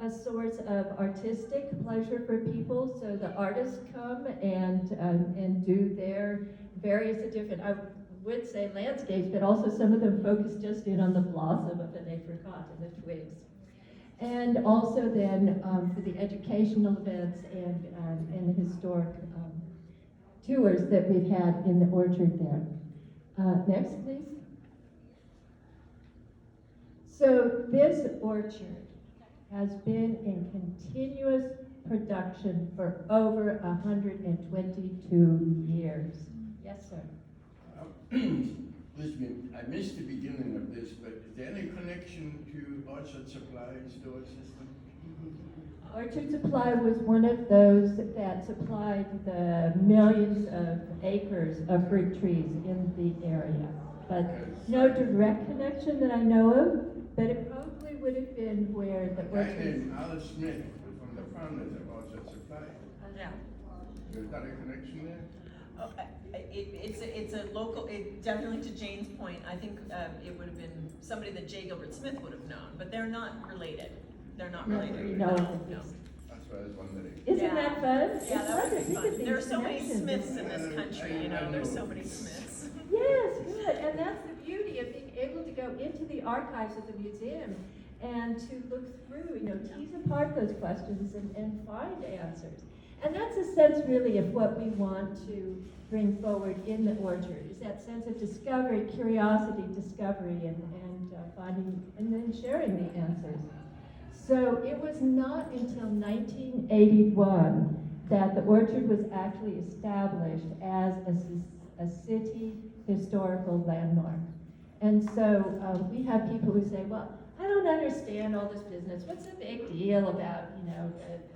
a source of artistic pleasure for people, so the artists come and do their various different, I would say landscapes, but also some of them focus just in on the blossom of an apricot and the twigs. And also then for the educational events and the historic tours that we've had in the orchard there. Next, please. So this orchard has been in continuous production for over 122 years. Yes, sir. Listen, I missed the beginning of this, but is there any connection to Orchard Supply storage system? Orchard Supply was one of those that supplied the millions of acres of fruit trees in the area. But no direct connection that I know of, but it probably would have been where the A guy orchard. named Alice Smith was from the founders of Orchard Supply. Yeah. Is that a connection there? Oh, it's a local, definitely to Jane's point, I think it would have been somebody that J. Gilbert Smith would have known, but they're not related. They're not related. No. That's what I was wondering. Isn't Yeah. that fun? Yeah, It's that would be Think of fun. these There are so many connections. Smiths in this country, there's so many Smiths. Yes, good, and that's the beauty of being able to go into the archives of the museum and to look through, tease apart those questions and find answers. And that's a sense really of what we want to bring forward in the orchard, is that sense of discovery, curiosity, discovery, and finding, and then sharing the answers. So it was not until 1981 that the orchard was actually established as a city historical landmark. And so we have people who say, well, I don't understand all this business. What's the big deal about,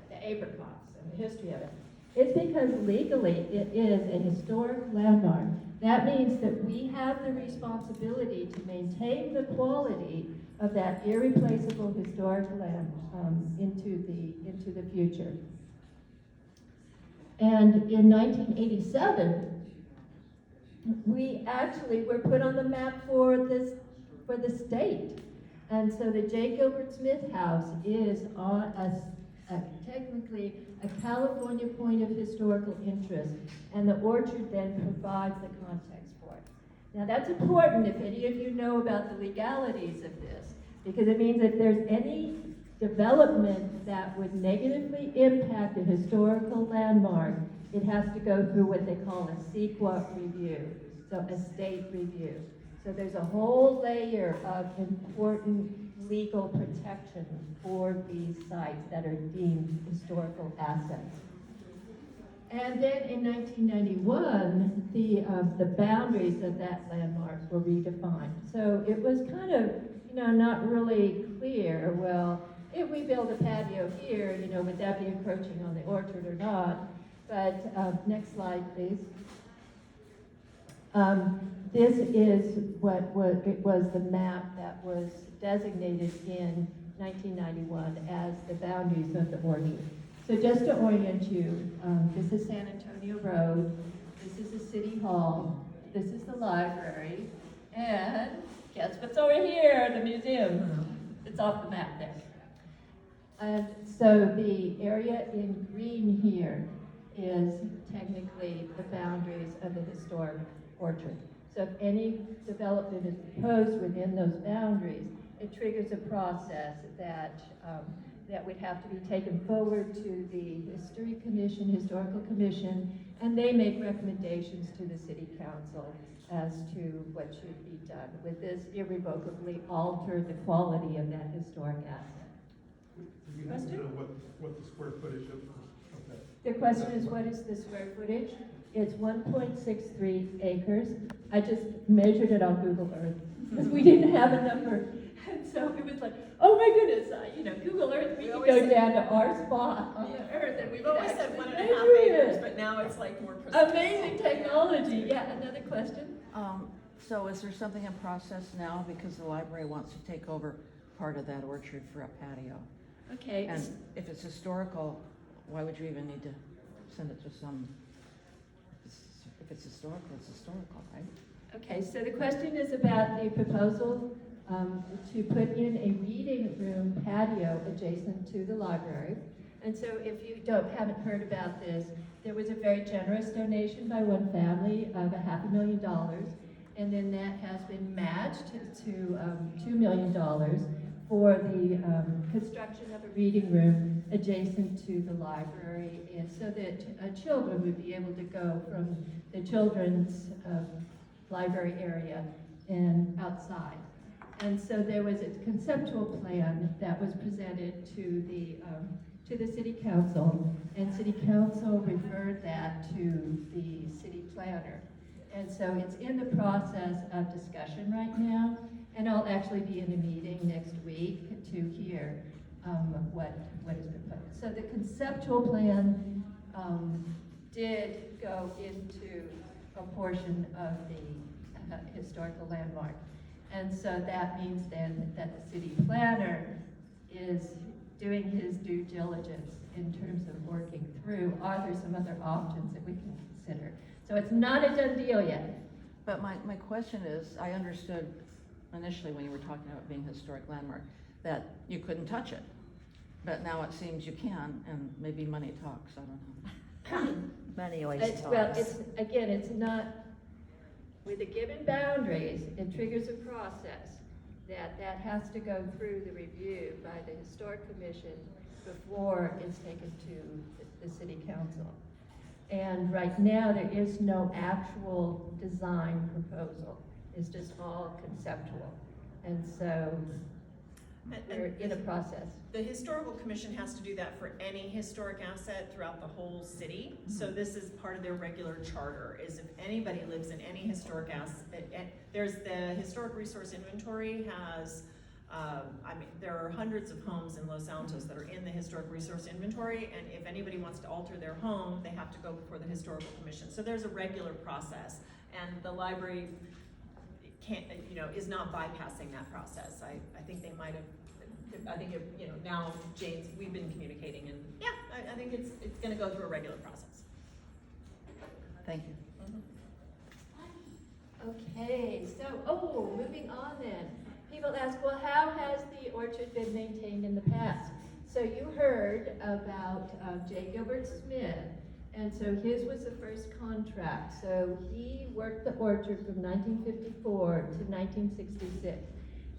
the apricots and the history of it? It's because legally it is a historic landmark. That means that we have the responsibility to maintain the quality of that irreplaceable historic land into the future. And in 1987, we actually were put on the map for the state. And so the J. Gilbert Smith House is on technically a California point of historical interest, and the orchard then provides the context for it. Now that's important if any of you know about the legalities of this, because it means if there's any development that would negatively impact a historical landmark, it has to go through what they call a CEQA review, so a state review. So there's a whole layer of important legal protection for these sites that are deemed historical assets. And then in 1991, the boundaries of that landmark were redefined. So it was kind of, not really clear, well, if we build a patio here, would that be encroaching on the orchard or not? But next slide, please. This is it was the map that was designated in 1991 as the boundaries of the orchard. So just to orient you, this is San Antonio Road, this is the City Hall, this is the library, and guess what's over here, the museum. It's off the map there. And so the area in green here is technically the boundaries of the historic orchard. So if any development is proposed within those boundaries, it triggers a process that would have to be taken forward to the Historical Commission, and they make recommendations to the City Council as to what should be done. Would this irrevocably alter the quality of that historic asset? You have to know what the square footage of that. The question is, what is the square footage? It's 1.63 acres. I just measured it on Google Earth because we didn't have a number. And so it was like, oh my goodness, Google Earth, we could go down to our spot on the Earth and we We've could always said actually 1.5 measure acres, it. but now it's like more precise. Amazing technology. Yeah, another question? So is there something in process now, because the library wants to take over part of that orchard for a patio? Okay. And if it's historical, why would you even need to send it to some, if it's historical, right? Okay, so the question is about the proposal to put in a reading room patio adjacent to the library. And so if you haven't heard about this, there was a very generous donation by one family of $500,000, and then that has been matched to $2 million for the construction of a reading room adjacent to the library, and so that children would be able to go from the children's library area and outside. And so there was a conceptual plan that was presented to the City Council, and City Council referred that to the city planner. And so it's in the process of discussion right now, and I'll actually be in a meeting next week to hear what is proposed. So the conceptual plan did go into a portion of the historical landmark. And so that means then that the city planner is doing his due diligence in terms of working through, are there some other options that we can consider? So it's not a done deal yet. But my question is, I understood initially when you were talking about being a historic landmark, that you couldn't touch it. But now it seems you can, and maybe money talks, I don't know. Money always talks. Well, it's not, with the given boundaries, it triggers a process that has to go through the review by the Historic Commission before it's taken to the City Council. And right now, there is no actual design proposal. It's just all conceptual. And so we're in a process. The Historical Commission has to do that for any historic asset throughout the whole city. So this is part of their regular charter, is if anybody lives in any historic asset, there's the Historic Resource Inventory has, there are hundreds of homes in Los Altos that are in the Historic Resource Inventory, and if anybody wants to alter their home, they have to go before the Historical Commission. So there's a regular process, and the library can't, is not bypassing that process. I think they might have, now Jane's, we've been communicating, and yeah, I think it's gonna go through a regular process. Thank you. Okay, so, moving on then. People ask, well, how has the orchard been maintained in the past? So you heard about J. Gilbert Smith, and so his was the first contract. So he worked the orchard from 1954 to 1966.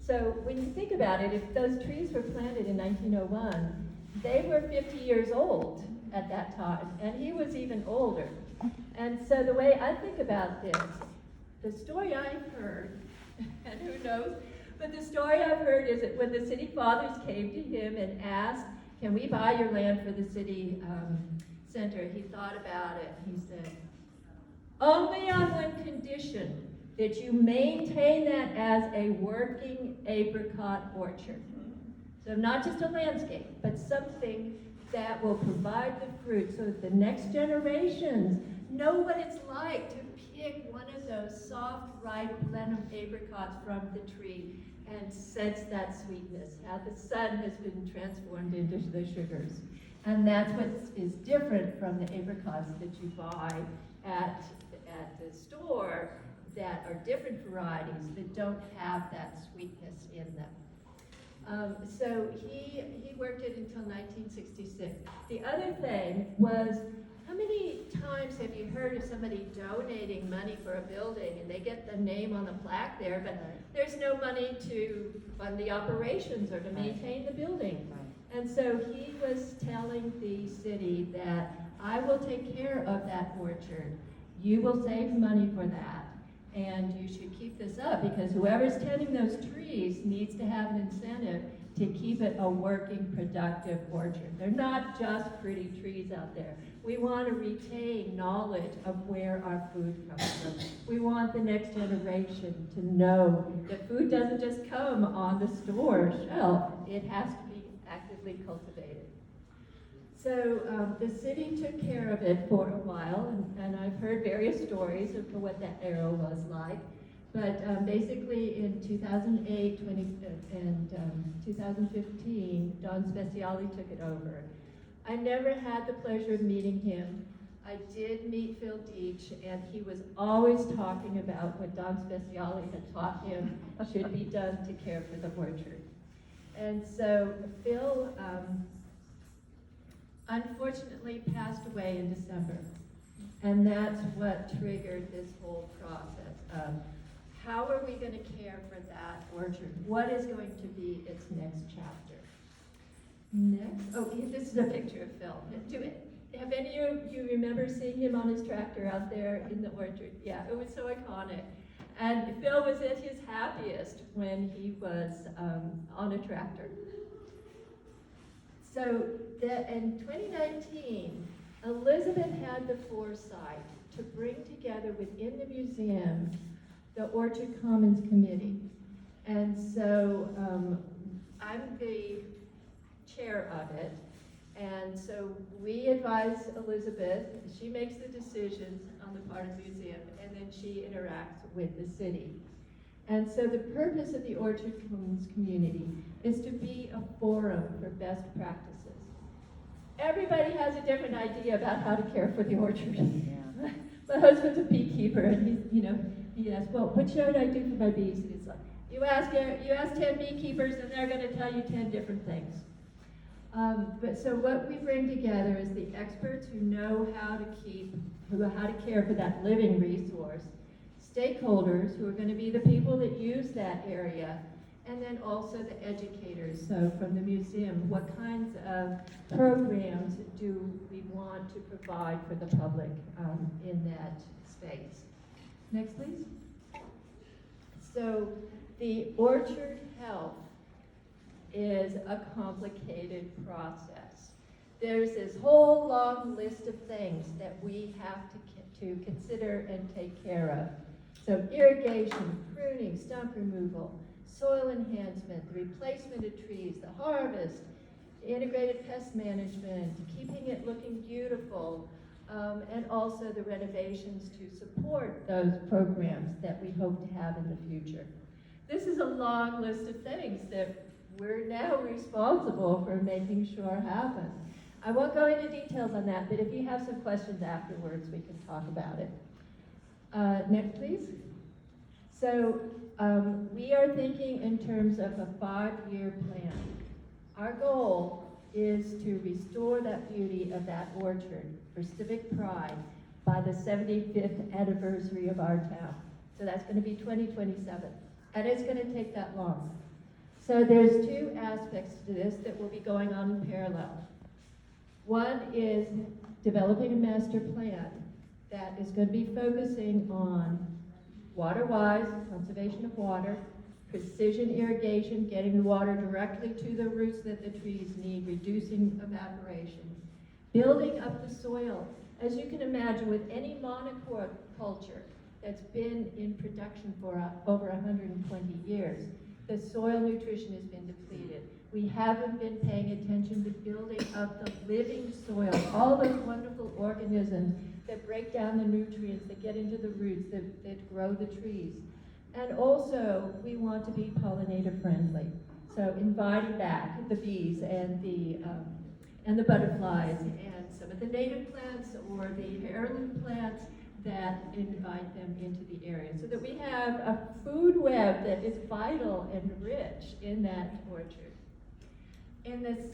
So when you think about it, if those trees were planted in 1901, they were 50 years old at that time, and he was even older. And so the way I think about this, the story I've heard, and who knows, but the story I've heard is that when the city fathers came to him and asked, can we buy your land for the city center, he thought about it. He said, only on one condition, that you maintain that as a working apricot orchard. So not just a landscape, but something that will provide the fruit so that the next generations know what it's like to pick one of those soft, ripe plenum apricots from the tree and sense that sweetness, how the sun has been transformed into the sugars. And that's what is different from the apricots that you buy at the store that are different varieties that don't have that sweetness in them. So he worked it until 1966. The other thing was, how many times have you heard of somebody donating money for a building and they get the name on the plaque there, but there's no money to fund the operations or to maintain the building? And so he was telling the city that I will take care of that orchard. You will save money for that. And you should keep this up because whoever's tending those trees needs to have an incentive to keep it a working, productive orchard. They're not just pretty trees out there. We want to retain knowledge of where our food comes from. We want the next generation to know that food doesn't just come on the store shelf. It has to be actively cultivated. So the city took care of it for a while, and I've heard various stories of what that era was like. But basically in 2008 and 2015, Don Speciale took it over. I never had the pleasure of meeting him. I did meet Phil Deach, and he was always talking about what Don Speciale had taught him should be done to care for the orchard. And so Phil unfortunately passed away in December. And that's what triggered this whole process of how are we going to care for that orchard? What is going to be its next chapter? Next, oh, this is a picture of Phil. Have any of you remember seeing him on his tractor out there in the orchard? Yeah, it was so iconic. And Phil was at his happiest when he was on a tractor. So in 2019, Elizabeth had the foresight to bring together within the museum the Orchard Commons Committee. And so I'm the chair of it. And so we advise Elizabeth, she makes the decisions on the part of the museum, and then she interacts with the city. And so the purpose of the Orchard Commons community is to be a forum for best practices. Everybody has a different idea about how to care for the orchard. Yeah. My husband's a beekeeper, and he asks, well, what should I do for my bees? And it's like, you ask 10 beekeepers, and they're going to tell you 10 different things. But so what we bring together is the experts who know how to care for that living resource, stakeholders who are going to be the people that use that area, and then also the educators. So from the museum, what kinds of programs do we want to provide for the public in that space? Next, please. So the orchard health is a complicated process. There's this whole long list of things that we have to consider and take care of. So irrigation, pruning, stump removal, soil enhancement, the replacement of trees, the harvest, integrated pest management, keeping it looking beautiful, and also the renovations to support those programs that we hope to have in the future. This is a long list of things that we're now responsible for making sure happen. I won't go into details on that, but if you have some questions afterwards, we can talk about it. Next, please. So we are thinking in terms of a 5-year plan. Our goal is to restore that beauty of that orchard for civic pride by the 75th anniversary of our town. So that's going to be 2027, and it's going to take that long. So there's 2 aspects to this that will be going on in parallel. One is developing a master plan that is going to be focusing on water-wise, conservation of water, precision irrigation, getting the water directly to the roots that the trees need, reducing evaporation, building up the soil. As you can imagine, with any monoculture that's been in production for over 120 years, the soil nutrition has been depleted. We haven't been paying attention to building up the living soil, all those wonderful organisms that break down the nutrients, that get into the roots, that grow the trees. And also, we want to be pollinator friendly. So inviting back the bees and the butterflies and some of the native plants or the heirloom plants that invite them into the area, so that we have a food web that is vital and rich in that orchard. In this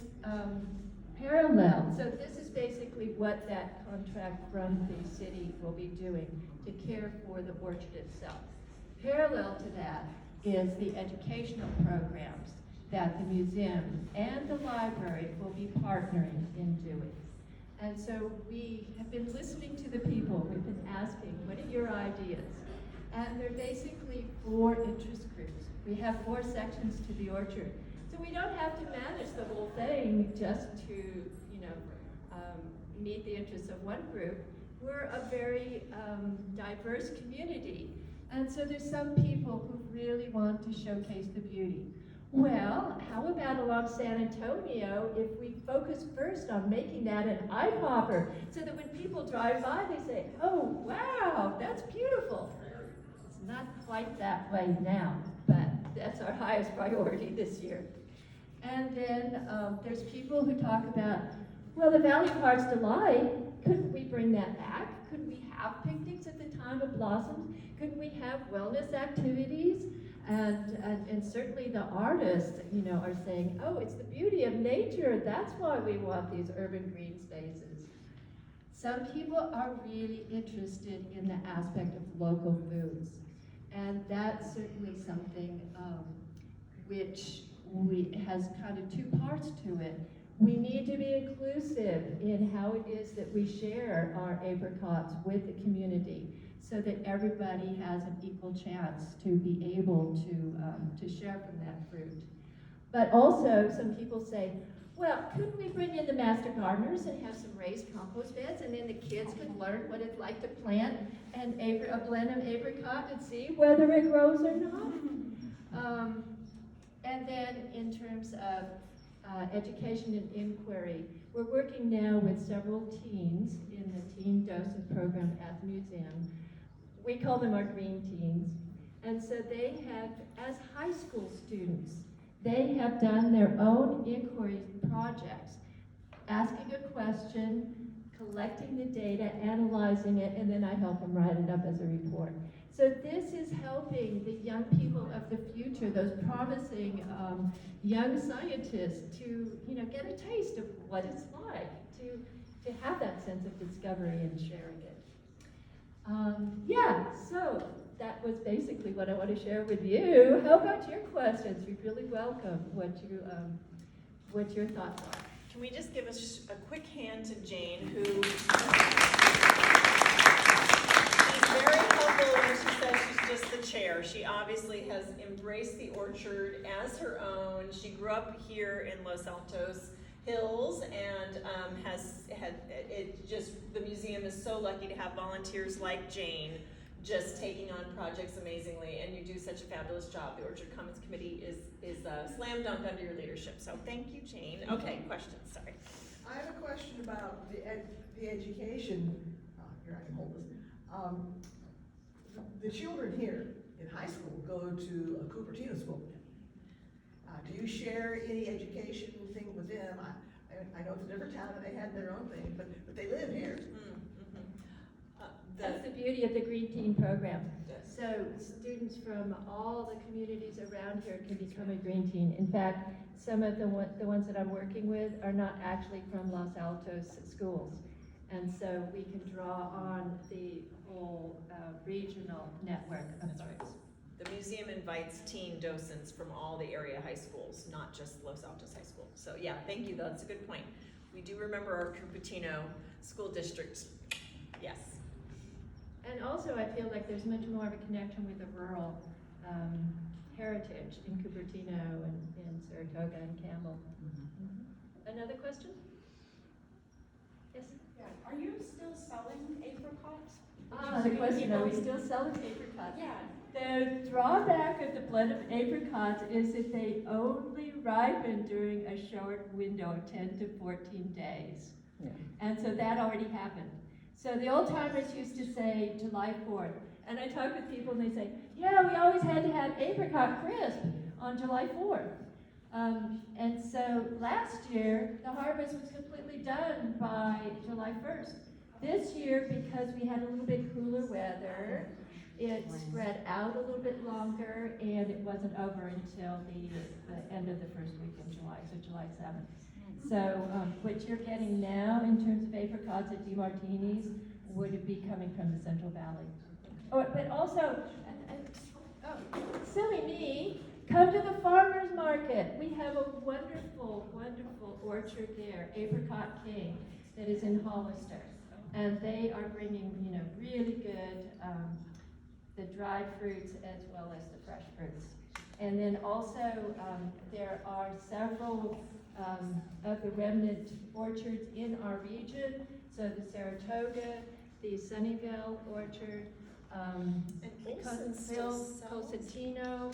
parallel, so this is basically what that contract from the city will be doing to care for the orchard itself. Parallel to that is the educational programs that the museum and the library will be partnering in doing. And so we have been listening to the people. We've been asking, what are your ideas? And they're basically 4 interest groups. We have 4 sections to the orchard. So we don't have to manage the whole thing just to, meet the interests of one group. We're a very diverse community. And so there's some people who really want to showcase the beauty. Well, how about along San Antonio if we focus first on making that an eye popper, so that when people drive by they say, oh wow, that's beautiful. It's not quite that way now, but that's our highest priority this year. And then there's people who talk about, well, the Valley Park's delight, couldn't we bring that back? Couldn't we have picnics at the time of blossoms? Couldn't we have wellness activities? And certainly the artists, are saying, oh, it's the beauty of nature. That's why we want these urban green spaces. Some people are really interested in the aspect of local foods. And that's certainly something which has kind of 2 parts to it. We need to be inclusive in how it is that we share our apricots with the community, so that everybody has an equal chance to be able to share from that fruit. But also, some people say, well, couldn't we bring in the master gardeners and have some raised compost beds, and then the kids could learn what it's like to plant a blend of apricot and see whether it grows or not? And then in terms of education and inquiry, we're working now with several teens in the teen docent program at the museum. We call them our green teens. And so they have, as high school students, they have done their own inquiry projects, asking a question, collecting the data, analyzing it, and then I help them write it up as a report. So this is helping the young people of the future, those promising young scientists, to get a taste of what it's like to have that sense of discovery and sharing it. So that was basically what I want to share with you. How about your questions? You're really welcome. What your thoughts are. Can we just give a quick hand to Jane, who she's very humble when she says she's just the chair. She obviously has embraced the orchard as her own. She grew up here in Los Altos Hills and the museum is so lucky to have volunteers like Jane just taking on projects amazingly, and you do such a fabulous job. The Orchard Commons Committee is slam dunk under your leadership. So thank you, Jane. Okay, questions, sorry. I have a question about the education. Here, I can hold this. The children here in high school go to a Cupertino school. Do you share any education thing with them? I know it's a different town and they had their own thing, but they live here. That's the beauty of the Green Teen program. So students from all the communities around here can become a Green Teen. In fact, some of the ones that I'm working with are not actually from Los Altos schools. And so we can draw on the whole regional network of folks. The museum invites teen docents from all the area high schools, not just Los Altos High School. So yeah, thank you, that's a good point. We do remember our Cupertino school district, yes. And also I feel like there's much more of a connection with the rural heritage in Cupertino and in Saratoga and Campbell. Another question? Are you still selling apricots? The question, are we still selling apricots? Yeah. The drawback of the blend of apricots is that they only ripen during a short window of 10 to 14 days. Yeah. And so that already happened. So the old timers used to say July 4th. And I talk with people and they say, yeah, we always had to have apricot crisp on July 4th. And so last year, the harvest was completely done by July 1st. This year, because we had a little bit cooler weather, it spread out a little bit longer, and it wasn't over until the end of the first week in July, so July 7th. So what you're getting now in terms of apricots at DeMartini's would be coming from the Central Valley. Oh, but also, silly me, come to the farmer's market. We have a wonderful, wonderful orchard there, Apricot King, that is in Hollister. And they are bringing, really good, the dried fruits as well as the fresh fruits. And then also, there are several of the remnant orchards in our region. So the Saratoga, the Sunnyvale orchard, Cosentino,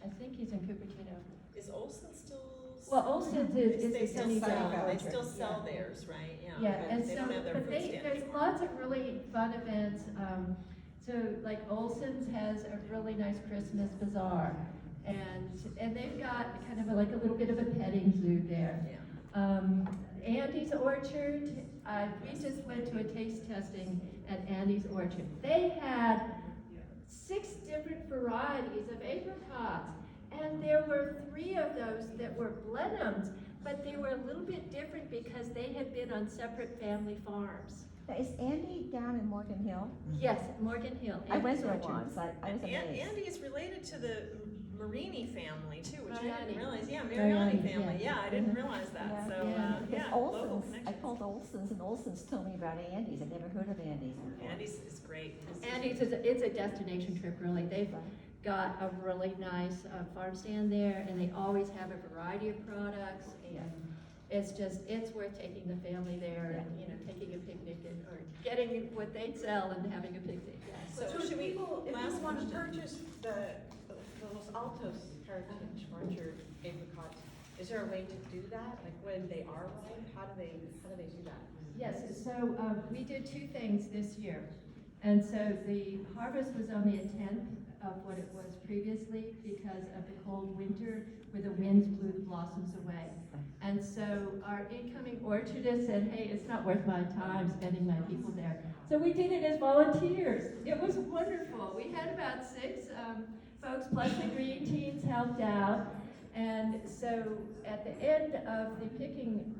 I think he's in Cupertino. Is Olson still? Well, Olson's is They the still Sunnyvale sell, they orchard. still sell Yeah. theirs, right? Yeah, but and they so, don't have their but fruit stands. there's lots of really fun events. So like Olson's has a really nice Christmas bazaar, and they've got kind of like a little bit of a petting zoo there. Yeah. Andy's Orchard, we just went to a taste testing at Andy's Orchard. They had 6 different varieties of apricots, and there were 3 of those that were Blenheims, but they were a little bit different because they had been on separate family farms. Now, is Andy down in Morgan Hill? Yes, Morgan Hill. I went Andy's there Orchard. once, I was amazed. Andy is related to the Marini family too, which I Mariani. didn't realize. Yeah, Mariani, Mariani family. yeah. Yeah, I didn't Mhm. realize that. Yeah, So, because yeah, local Olson's, I connection. called Olson's, and Olson's told me about Andy's, I'd never heard of Andy's before. Andy's is great. Andy's it's a destination trip, really. They've got a really nice farm stand there, and they always have a variety of products, and it's worth taking the family there and, taking a picnic or getting what they sell and having a picnic. Yeah. So should we, If last you want to question? purchase the Los Altos Heritage Orchard apricots, is there a way to do that? Like when they are ripe, how do they do that? Yes, so we did 2 things this year. And so the harvest was only a 10th of what it was previously because of the cold winter where the winds blew the blossoms away. And so our incoming orchardist said, hey, it's not worth my time spending my people there. So we did it as volunteers. It was wonderful. We had about 6 folks plus the green teams helped out. And so at the end of the picking,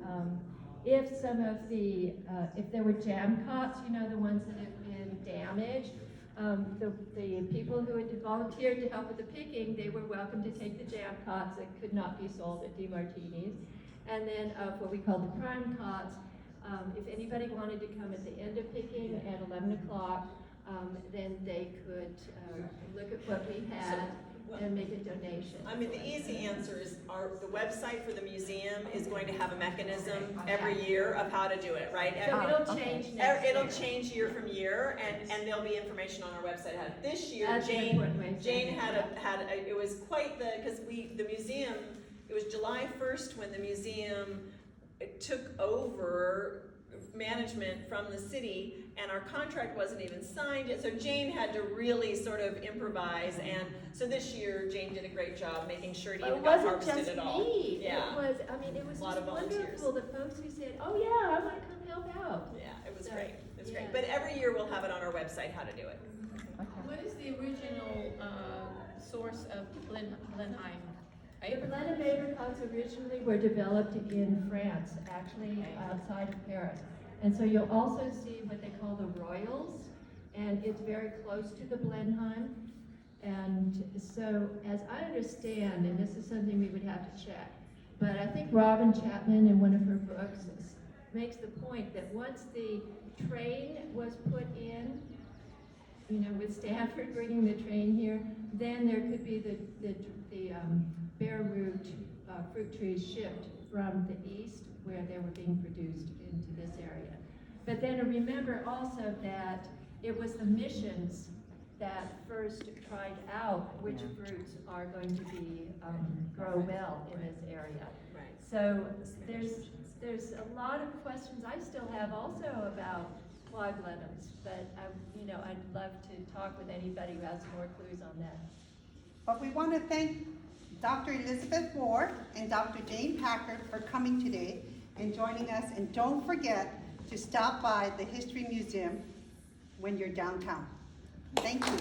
if some of the, if there were jam cots, the ones that have been damaged, the people who had volunteered to help with the picking, they were welcome to take the jam cots that could not be sold at DeMartini's. And then what we call the prime cots, if anybody wanted to come at the end of picking at 11 o'clock, then they could look at what we had and make a donation. I mean, the easy answer is the website for the museum is going to have a mechanism every year of how to do it, right? So it'll change next year. It'll change year from year, and there'll be information on our website. This year, That's an important way to Jane do had it was quite because the museum, it was July 1st when the museum took over management from the city, and our contract wasn't even signed yet, so Jane had to really sort of improvise, and so this year Jane did a great job making sure it even got harvested at all. It wasn't just me. Yeah. It was A lot just of volunteers. wonderful, the folks who said, oh yeah, I want to come help out. Yeah, it was So, great. It was yeah. great. But every year we'll have it on our website how to do it. What is the original source of Blenheim? The Blenheim apricots originally were developed in France, actually outside of Paris. And so you'll also see what they call the Royals, and it's very close to the Blenheim. And so, as I understand, and this is something we would have to check, but I think Robin Chapman in one of her books makes the point that once the train was put in, with Stanford bringing the train here, then there could be the bare root fruit trees shipped from the east, where they were being produced, into this area. But then remember also that it was the missions that first tried out which fruits are going to be, grow well in this area. Right. So there's a lot of questions I still have also about fly blenhems, but I'd love to talk with anybody who has more clues on that. But we want to thank Dr. Elizabeth Ward and Dr. Jane Packard for coming today and joining us. And don't forget to stop by the History Museum when you're downtown. Thank you.